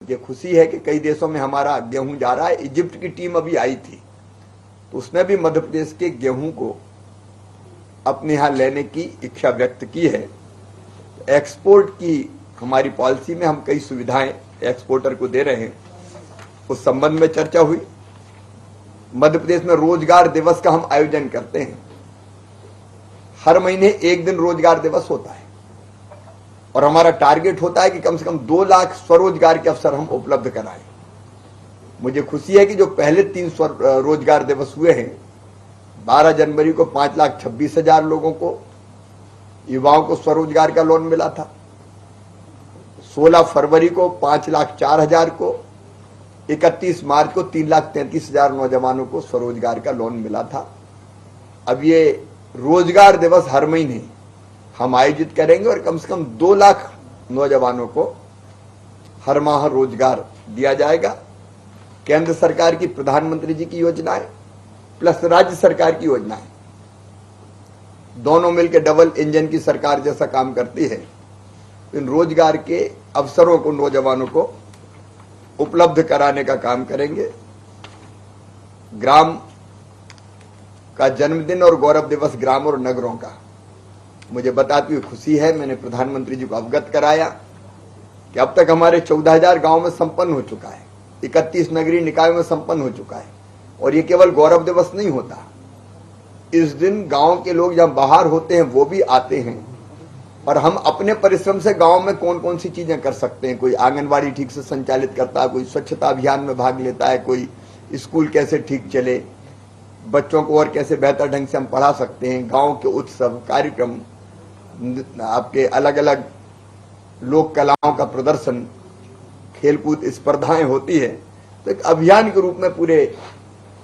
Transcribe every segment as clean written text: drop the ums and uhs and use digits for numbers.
मुझे खुशी है कि कई देशों में हमारा गेहूं जा रहा है। इजिप्ट की टीम अभी आई थी तो उसने भी मध्य प्रदेश के गेहूं को अपने यहां लेने की इच्छा व्यक्त की है। एक्सपोर्ट की हमारी पॉलिसी में हम कई सुविधाएं एक्सपोर्टर को दे रहे हैं, उस संबंध में चर्चा हुई। मध्य प्रदेश में रोजगार दिवस का हम आयोजन करते हैं। हर महीने एक दिन रोजगार दिवस होता है और हमारा टारगेट होता है कि कम से कम 2 लाख स्वरोजगार के अवसर हम उपलब्ध कराएं। मुझे खुशी है कि जो पहले 3 रोजगार दिवस हुए हैं, 12 जनवरी को 5,26,000 लोगों को, युवाओं को स्वरोजगार का लोन मिला था। 16 फरवरी को 5,04,000 को, 31 मार्च को 3,33,000 नौजवानों को स्वरोजगार का लोन मिला था। अब ये रोजगार दिवस हर महीने हम आयोजित करेंगे और कम से कम 2 लाख नौजवानों को हर माह रोजगार दिया जाएगा। केंद्र सरकार की प्रधानमंत्री जी की योजनाएं प्लस राज्य सरकार की योजनाएं दोनों मिलकर डबल इंजन की सरकार जैसा काम करती है। इन रोजगार के अवसरों को नौजवानों को उपलब्ध कराने का काम करेंगे। ग्राम का जन्मदिन और गौरव दिवस ग्राम और नगरों का मुझे बताती हुई खुशी है। मैंने प्रधानमंत्री जी को अवगत कराया कि अब तक हमारे 14,000 गांव में संपन्न हो चुका है, 31 नगरीय निकायों में संपन्न हो चुका है। और ये केवल गौरव दिवस नहीं होता, इस दिन गांव के लोग जहां बाहर होते हैं वो भी आते हैं और हम अपने परिश्रम से गांव में कौन कौन सी चीजें कर सकते हैं। कोई आंगनबाड़ी ठीक से संचालित करता है, कोई स्वच्छता अभियान में भाग लेता है, कोई स्कूल कैसे ठीक चले, बच्चों को और कैसे बेहतर ढंग से हम पढ़ा सकते हैं। गांव के उत्सव कार्यक्रम, आपके अलग अलग लोक कलाओं का प्रदर्शन, खेलकूद स्पर्धाएं होती है। तो एक अभियान के रूप में पूरे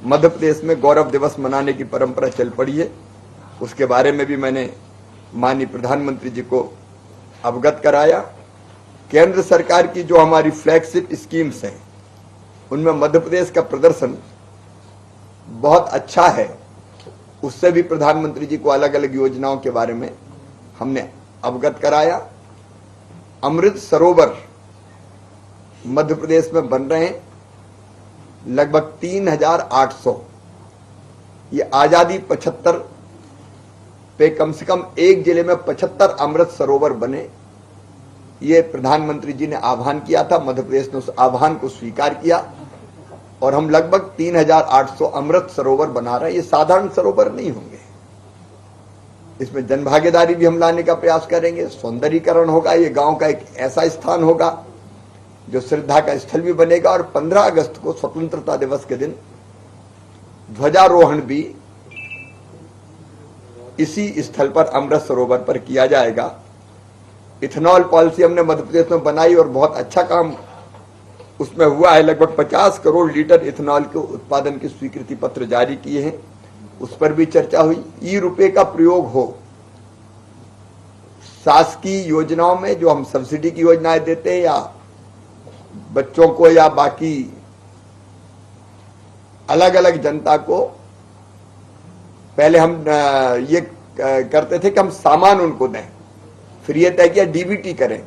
मध्य प्रदेश में गौरव दिवस मनाने की परंपरा चल पड़ी है। उसके बारे में भी मैंने माननीय प्रधानमंत्री जी को अवगत कराया। केंद्र सरकार की जो हमारी फ्लैगशिप स्कीम्स हैं उनमें मध्य प्रदेश का प्रदर्शन बहुत अच्छा है। उससे भी प्रधानमंत्री जी को अलग अलग योजनाओं के बारे में हमने अवगत कराया। अमृत सरोवर मध्य प्रदेश में बन रहे हैं लगभग 3,800। ये आजादी 75 पे कम से कम एक जिले में 75 अमृत सरोवर बने। ये प्रधानमंत्री जी ने आह्वान किया था, मध्य प्रदेश ने उस आह्वान को स्वीकार किया और हम लगभग 3,800 अमृत सरोवर बना रहे हैं। ये साधारण सरोवर नहीं होंगे, इसमें जनभागीदारी भी हम लाने का प्रयास करेंगे। सौंदर्यीकरण होगा, ये गांव का एक ऐसा स्थान होगा जो श्रद्धा का स्थल भी बनेगा। और 15 अगस्त को स्वतंत्रता दिवस के दिन ध्वजारोहण भी इसी स्थल पर अमृत सरोवर पर किया जाएगा। इथेनॉल पॉलिसी हमने मध्य प्रदेश में बनाई और बहुत अच्छा काम उसमें हुआ है। लगभग 50 करोड़ लीटर इथेनॉल के उत्पादन की स्वीकृति पत्र जारी किए हैं, उस पर भी चर्चा हुई। ई-रुपए का प्रयोग हो, शासकीय योजनाओं में जो हम सब्सिडी की योजनाएं देते हैं या बच्चों को या बाकी अलग अलग जनता को, पहले हम ये करते थे कि हम सामान उनको दें, फिर ये तय किया डीबीटी करें।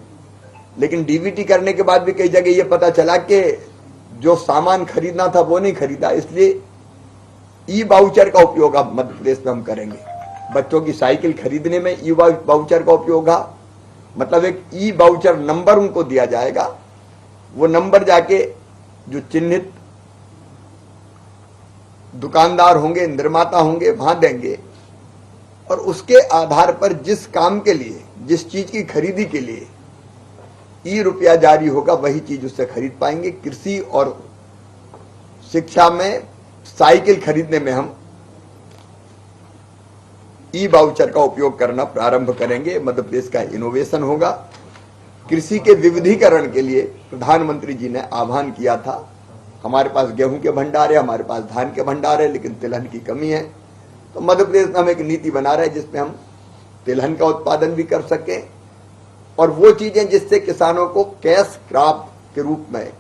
लेकिन डीबीटी करने के बाद भी कई जगह ये पता चला कि जो सामान खरीदना था वो नहीं खरीदा, इसलिए ई वाउचर का उपयोग अब मध्य प्रदेश में हम करेंगे। बच्चों की साइकिल खरीदने में ई वाउचर का उपयोग है, मतलब एक ई वाउचर नंबर उनको दिया जाएगा। वो नंबर जाके जो चिन्हित दुकानदार होंगे, निर्माता होंगे, वहां देंगे और उसके आधार पर जिस काम के लिए, जिस चीज की खरीदी के लिए ई-रुपया जारी होगा वही चीज उससे खरीद पाएंगे। कृषि और शिक्षा में साइकिल खरीदने में हम ई वाउचर का उपयोग करना प्रारंभ करेंगे। मध्य प्रदेश का इनोवेशन होगा। कृषि के विविधीकरण के लिए प्रधानमंत्री जी ने आह्वान किया था। हमारे पास गेहूं के भंडार है, हमारे पास धान के भंडार है, लेकिन तिलहन की कमी है। तो मध्य प्रदेश में हम एक नीति बना रहे हैं जिसमें हम तिलहन का उत्पादन भी कर सकें और वो चीजें जिससे किसानों को कैश क्रॉप के रूप में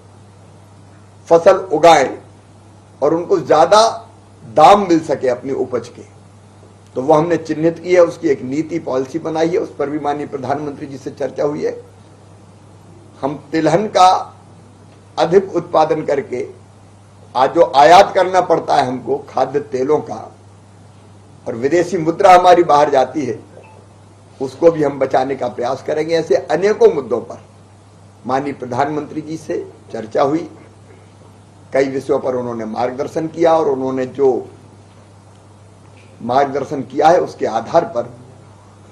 फसल उगाएं और उनको ज्यादा दाम मिल सके अपनी उपज के, तो वो हमने चिन्हित की है। उसकी एक नीति पॉलिसी बनाई है, उस पर भी माननीय प्रधानमंत्री जी से चर्चा हुई है। हम तिलहन का अधिक उत्पादन करके आज जो आयात करना पड़ता है हमको खाद्य तेलों का, और विदेशी मुद्रा हमारी बाहर जाती है, उसको भी हम बचाने का प्रयास करेंगे। ऐसे अनेकों मुद्दों पर माननीय प्रधानमंत्री जी से चर्चा हुई, कई विषयों पर उन्होंने मार्गदर्शन किया, और उन्होंने जो मार्गदर्शन किया है उसके आधार पर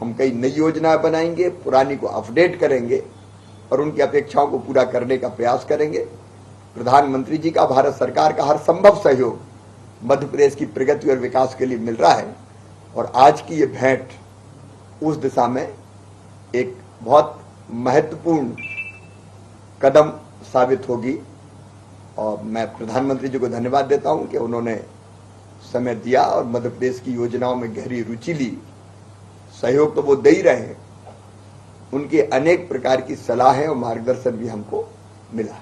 हम कई नई योजनाएं बनाएंगे, पुरानी को अपडेट करेंगे और उनकी अपेक्षाओं को पूरा करने का प्रयास करेंगे। प्रधानमंत्री जी का, भारत सरकार का हर संभव सहयोग मध्य प्रदेश की प्रगति और विकास के लिए मिल रहा है, और आज की ये भेंट उस दिशा में एक बहुत महत्वपूर्ण कदम साबित होगी। और मैं प्रधानमंत्री जी को धन्यवाद देता हूं कि उन्होंने समय दिया और मध्य प्रदेश की योजनाओं में गहरी रुचि ली। सहयोग तो वो दे ही रहे हैं, उनके अनेक प्रकार की सलाहें और मार्गदर्शन भी हमको मिला।